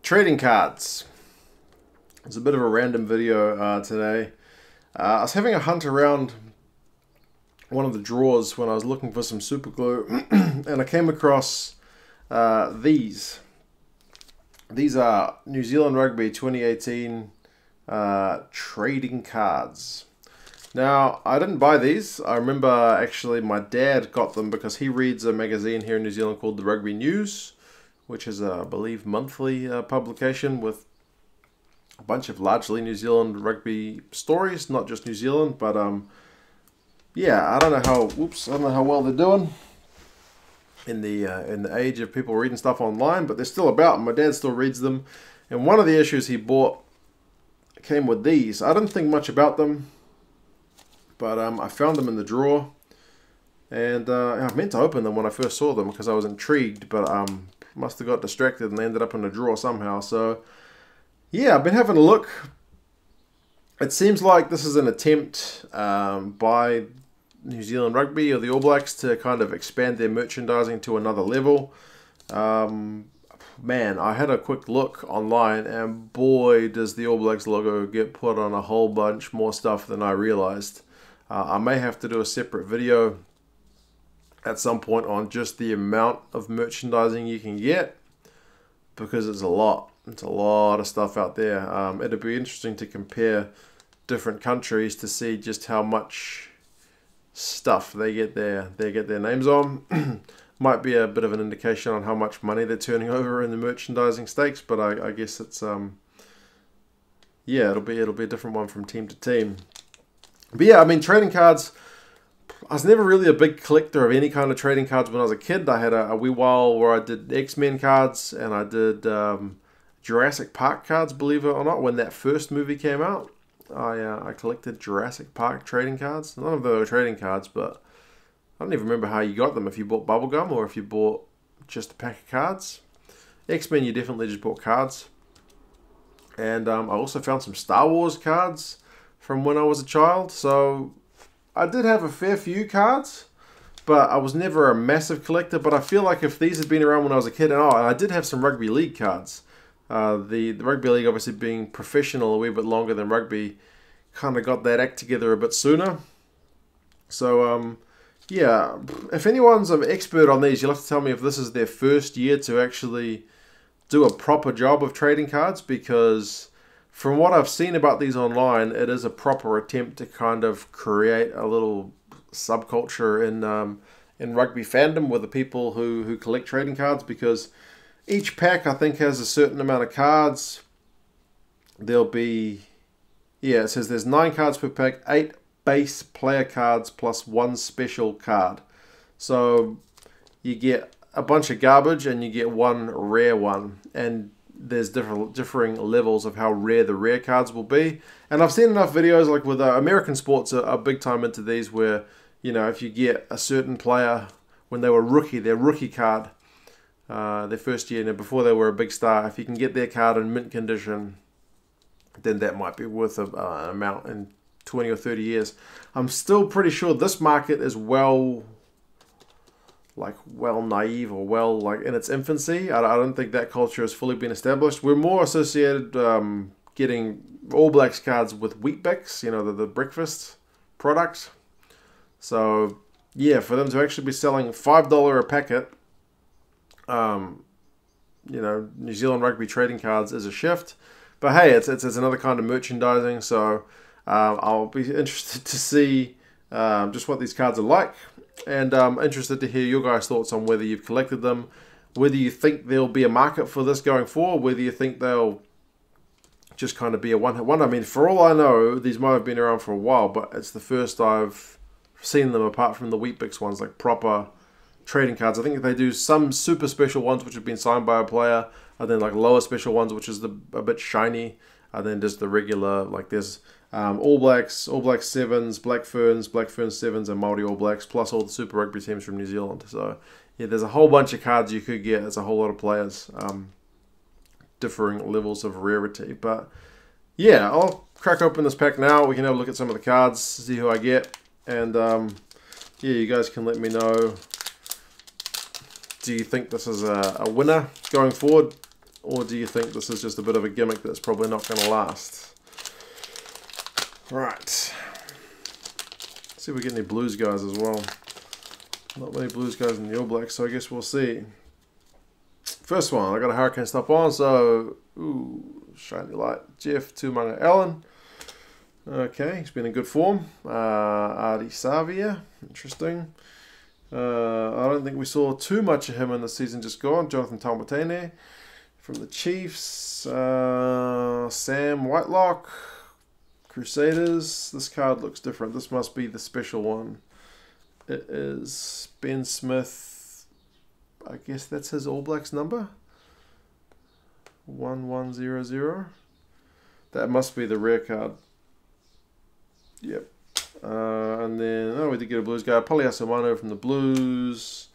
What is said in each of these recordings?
Trading cards. It's a bit of a random video today. I was having a hunt around one of the drawers when I was looking for some super glue and I came across these. These are New Zealand Rugby 2018 trading cards. Now, I didn't buy these. I remember actually my dad got them because he reads a magazine here in New Zealand called the Rugby News, which is I believe, monthly publication with a bunch of largely New Zealand rugby stories, not just New Zealand, but yeah, I don't know how well they're doing in the age of people reading stuff online, but they're still about, and my dad still reads them. And one of the issues he bought came with these. I didn't think much about them, but I found them in the drawer, and I meant to open them when I first saw them because I was intrigued, but must have got distracted and they ended up in the drawer somehow. So yeah, I've been having a look. It seems like this is an attempt by New Zealand Rugby or the All Blacks to kind of expand their merchandising to another level. Man, I had a quick look online and boy does the All Blacks logo get put on a whole bunch more stuff than I realized. I may have to do a separate video at some point on just the amount of merchandising you can get, because it's a lot. It's a lot of stuff out there. It'd be interesting to compare different countries to see just how much stuff they get their names on. Might be a bit of an indication on how much money they're turning over in the merchandising stakes, but I guess it's yeah, it'll be a different one from team to team. But yeah, I mean, trading cards, I was never really a big collector of any kind of trading cards when I was a kid. I had a wee while where I did X-Men cards and I did Jurassic Park cards, believe it or not, when that first movie came out. I collected Jurassic Park trading cards. None of them were trading cards, but I don't even remember how you got them, if you bought bubblegum or if you bought just a pack of cards. X-Men, you definitely just bought cards. And I also found some Star Wars cards from when I was a child, so I did have a fair few cards, but I was never a massive collector. But I feel like if these had been around when I was a kid, and I did have some rugby league cards. The rugby league, obviously being professional a wee bit longer than rugby, kind of got that act together a bit sooner. So yeah, if anyone's an expert on these, you'll have to tell me if this is their first year to actually do a proper job of trading cards, because from what I've seen about these online, it is a proper attempt to kind of create a little subculture in rugby fandom with the people who collect trading cards, because each pack I think has a certain amount of cards. There'll be, yeah, it says there's 9 cards per pack, 8 base player cards plus 1 special card. So you get a bunch of garbage and you get 1 rare one, and there's differing levels of how rare the rare cards will be. And I've seen enough videos, like with American sports are big time into these, where, you know, if you get a certain player when they were rookie, their rookie card, their first year, before they were a big star, if you can get their card in mint condition, then that might be worth an amount in 20 or 30 years. I'm still pretty sure this market is well naive, or like in its infancy. I don't think that culture has fully been established. We're more associated getting All Blacks cards with weet-bix, you know, the breakfast product. So yeah, for them to actually be selling $5 a packet, you know, New Zealand Rugby trading cards is a shift. But hey, it's another kind of merchandising. So I'll be interested to see just what these cards are like. And I'm interested to hear your guys' thoughts on whether you've collected them, whether you think there'll be a market for this going forward, whether you think they'll just kind of be a one-hit wonder. I mean, for all I know, these might have been around for a while, but it's the first I've seen them, apart from the weet-bix ones, like proper trading cards. I think they do some super special ones which have been signed by a player, and then like lower special ones which is a bit shiny, and then just the regular, like there's All Blacks 7s, Black Ferns 7s, and Māori All Blacks, plus all the Super Rugby teams from New Zealand. So yeah, there's a whole bunch of cards you could get. It's a whole lot of players, differing levels of rarity. But yeah, I'll crack open this pack now. We can have a look at some of the cards, see who I get, and yeah, you guys can let me know. Do you think this is a winner going forward? or do you think this is just a bit of a gimmick that's probably not going to last? Right. See if we get any Blues guys as well. Not many Blues guys in the All Blacks, so I guess we'll see. First one, I got a Hurricane stuff on, so ooh, shiny light. Jeff Tumunga Allen. Okay, he's been in good form. Adi Savia, interesting. I don't think we saw too much of him in the season just gone. Jonathan Taumatene from the Chiefs. Sam Whitelock, Crusaders. This card looks different. This must be the special one. It is Ben Smith. I guess that's his All Blacks number. 1100. That must be the rare card. Yep. And then, we did get a Blues guy. Poliasumano from the Blues.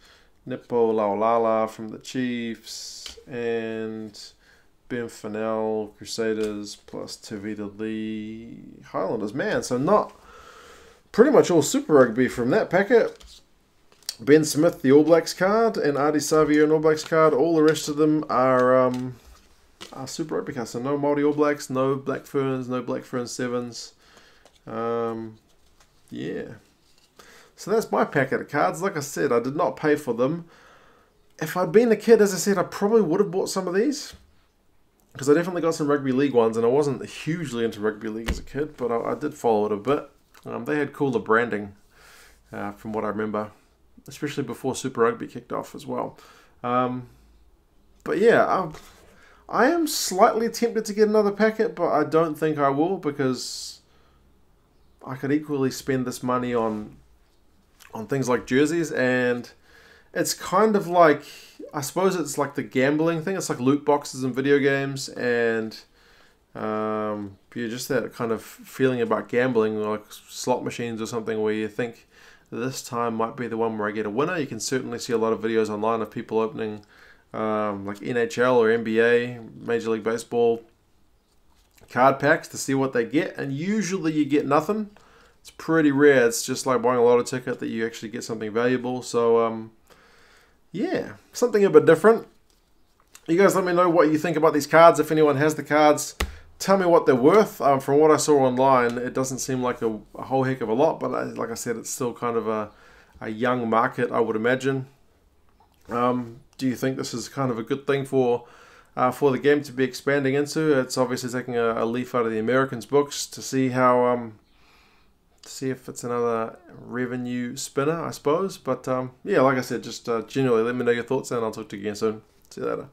Nepo Laolala from the Chiefs. And Ben Fennell, Crusaders, plus Tavita Lee, Highlanders. Man, so not pretty much all Super Rugby from that packet. Ben Smith, the All Blacks card, and Adi Savia, an All Blacks card. All the rest of them are Super Rugby cards. So no Māori All Blacks, no Black Ferns, no Black Ferns 7s. Yeah. So that's my packet of cards. Like I said, I did not pay for them. If I'd been a kid, as I said, I probably would have bought some of these. Because I definitely got some Rugby League ones, and I wasn't hugely into Rugby League as a kid, but I did follow it a bit. They had cooler branding, from what I remember, especially before Super Rugby kicked off as well. But yeah, I am slightly tempted to get another packet, but I don't think I will, because I could equally spend this money on things like jerseys, and it's kind of like, I suppose it's like the gambling thing. It's like loot boxes in video games, and just that kind of feeling about gambling, like slot machines or something, where you think this time might be the one where I get a winner. You can certainly see a lot of videos online of people opening like NHL or NBA, Major League Baseball card packs to see what they get, and usually you get nothing. It's pretty rare. It's just like buying a lotto ticket that you actually get something valuable. So yeah, something a bit different. You guys let me know what you think about these cards. If anyone has the cards, tell me what they're worth. From what I saw online, it doesn't seem like a whole heck of a lot, but like I said, it's still kind of a young market, I would imagine. Do you think this is kind of a good thing for the game to be expanding into? It's obviously taking a leaf out of the Americans' books to see how to see if it's another revenue spinner, I suppose. But yeah, like I said, just generally let me know your thoughts, and I'll talk to you again soon. See you later.